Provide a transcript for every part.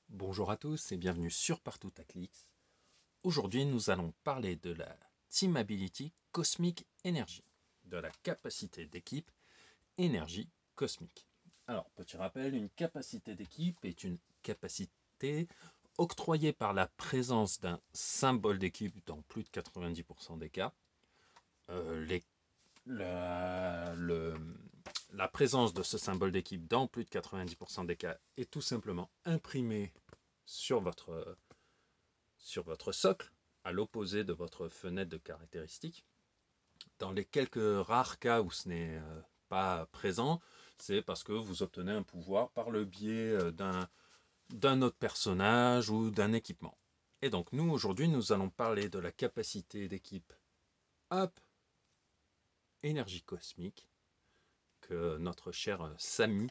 Bonjour à tous et bienvenue sur Partout à Clix. Aujourd'hui, nous allons parler de la Team Ability Cosmic Energy, de la capacité d'équipe énergie cosmique. Alors, petit rappel, une capacité d'équipe est une capacité octroyée par la présence d'un symbole d'équipe dans plus de 90% des cas. Les la présence de ce symbole d'équipe dans plus de 90% des cas est tout simplement imprimée sur votre socle, à l'opposé de votre fenêtre de caractéristiques. Dans les quelques rares cas où ce n'est pas présent, c'est parce que vous obtenez un pouvoir par le biais d'un autre personnage ou d'un équipement. Et donc nous, aujourd'hui, nous allons parler de la capacité d'équipe Up Énergie Cosmique que notre cher Samy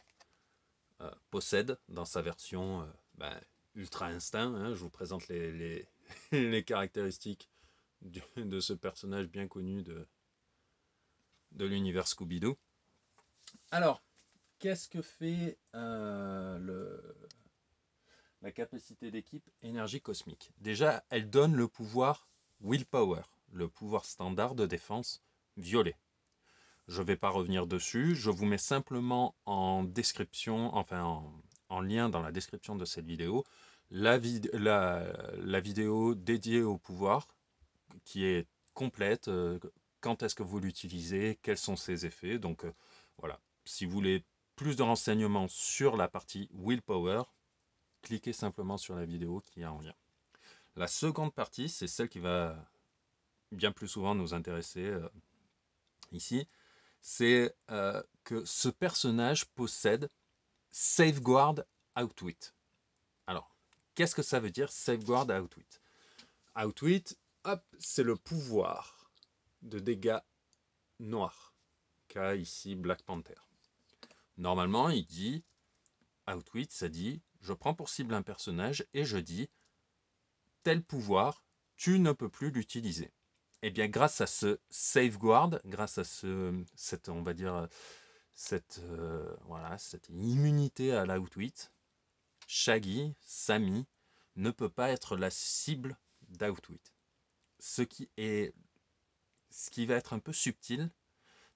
possède dans sa version Ultra Instinct. Hein. Je vous présente les caractéristiques de ce personnage bien connu de l'univers Scooby-Doo. Alors, qu'est-ce que fait la capacité d'équipe énergie cosmique? Déjà, elle donne le pouvoir Willpower, le pouvoir standard de défense violet. Je ne vais pas revenir dessus, je vous mets simplement en description, en lien dans la description de cette vidéo, la vidéo dédiée au pouvoir, qui est complète, quand est-ce que vous l'utilisez, quels sont ses effets. Donc voilà, si vous voulez plus de renseignements sur la partie Willpower, cliquez simplement sur la vidéo qui est en lien. La seconde partie, c'est celle qui va bien plus souvent nous intéresser ici, c'est que ce personnage possède Safeguard Outwit. Alors, qu'est-ce que ça veut dire Safeguard Outwit? Outwit, hop, c'est le pouvoir de dégâts noirs qu'a ici Black Panther. Normalement, il dit Outwit, ça dit je prends pour cible un personnage et je dis tel pouvoir, tu ne peux plus l'utiliser. Et bien grâce à ce safeguard, grâce à cette immunité à l'Outwit, Shaggy, Samy, ne peut pas être la cible d'Outwit. Ce qui va être un peu subtil,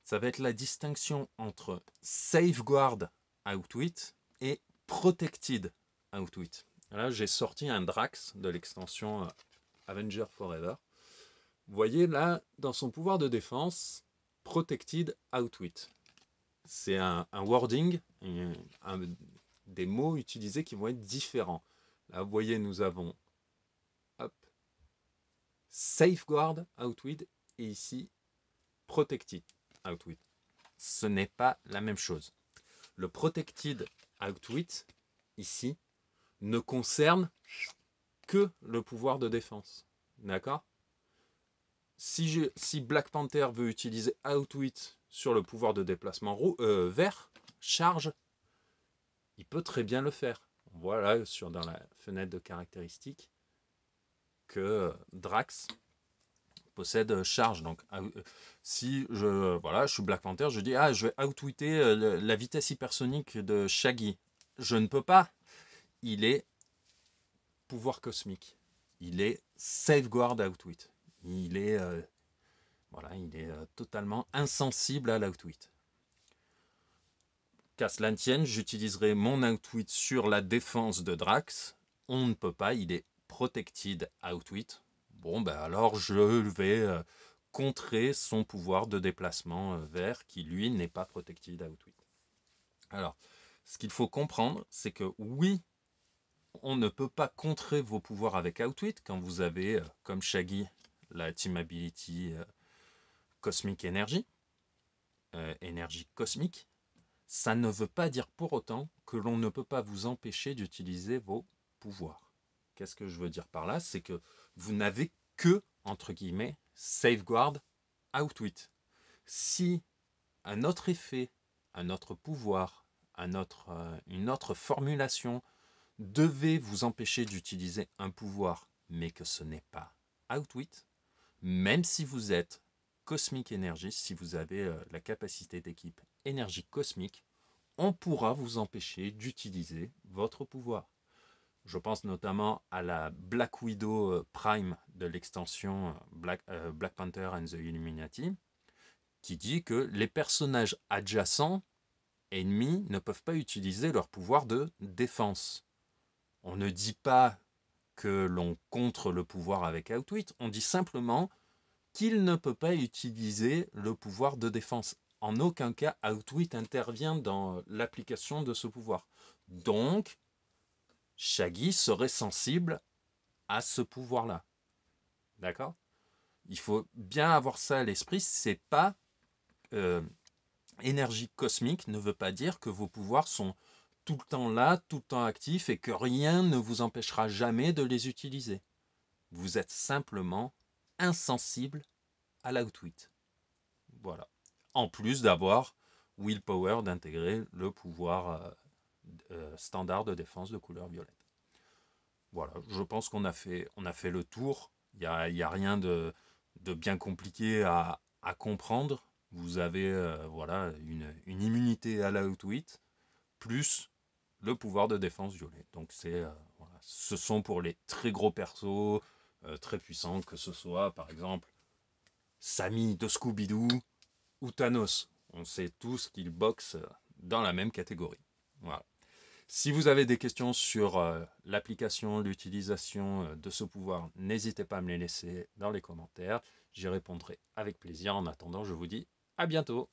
ça va être la distinction entre Safeguard Outwit et Protected Outwit. Là, j'ai sorti un Drax de l'extension Avenger Forever. Vous voyez là, dans son pouvoir de défense, Protected Outwit. C'est un wording, des mots utilisés qui vont être différents. Là, vous voyez, nous avons hop, Safeguard Outwit et ici Protected Outwit. Ce n'est pas la même chose. Le Protected Outwit, ici, ne concerne que le pouvoir de défense. D'accord? Si Black Panther veut utiliser Outwit sur le pouvoir de déplacement vert, charge, il peut très bien le faire. On voit là dans la fenêtre de caractéristiques que Drax possède charge. Donc si je suis Black Panther, je dis je vais outwiter la vitesse hypersonique de Shaggy. Je ne peux pas. Il est pouvoir cosmique. Il est safeguard outwit. Il est totalement insensible à l'outwit. Qu'à cela ne tienne, j'utiliserai mon outwit sur la défense de Drax. On ne peut pas, il est protected outwit. Bon, alors je vais contrer son pouvoir de déplacement vert qui, lui, n'est pas protected outwit. Alors, ce qu'il faut comprendre, c'est que oui, on ne peut pas contrer vos pouvoirs avec outwit quand vous avez, comme Shaggy, la Team Ability Cosmic Energy, énergie cosmique. Ça ne veut pas dire pour autant que l'on ne peut pas vous empêcher d'utiliser vos pouvoirs. Qu'est-ce que je veux dire par là? C'est que vous n'avez que, entre guillemets, safeguard outwit. Si un autre effet, un autre pouvoir, une autre formulation devait vous empêcher d'utiliser un pouvoir, mais que ce n'est pas outwit, même si vous êtes Cosmic Energy, si vous avez la capacité d'équipe énergie cosmique, on pourra vous empêcher d'utiliser votre pouvoir. Je pense notamment à la Black Widow Prime de l'extension Black Panther and the Illuminati, qui dit que les personnages adjacents, ennemis, ne peuvent pas utiliser leur pouvoir de défense. On ne dit pas que l'on contre le pouvoir avec Outwit, on dit simplement qu'il ne peut pas utiliser le pouvoir de défense. En aucun cas, Outwit intervient dans l'application de ce pouvoir. Donc, Shaggy serait sensible à ce pouvoir-là. D'accord? Il faut bien avoir ça à l'esprit. C'est pas énergie cosmique ne veut pas dire que vos pouvoirs sont tout le temps là, tout le temps actifs et que rien ne vous empêchera jamais de les utiliser. Vous êtes simplement insensible à l'outwit. Voilà. En plus d'avoir willpower d'intégrer le pouvoir standard de défense de couleur violette. Voilà, je pense qu'on a fait le tour. Il n'y a rien de bien compliqué à comprendre. Vous avez voilà, une immunité à l'outwit plus le pouvoir de défense violet. Donc voilà, ce sont pour les très gros persos, très puissants, que ce soit par exemple Sammy de Scooby-Doo ou Thanos. On sait tous qu'ils boxent dans la même catégorie. Voilà. Si vous avez des questions sur l'application, l'utilisation de ce pouvoir, n'hésitez pas à me les laisser dans les commentaires. J'y répondrai avec plaisir. En attendant, je vous dis à bientôt.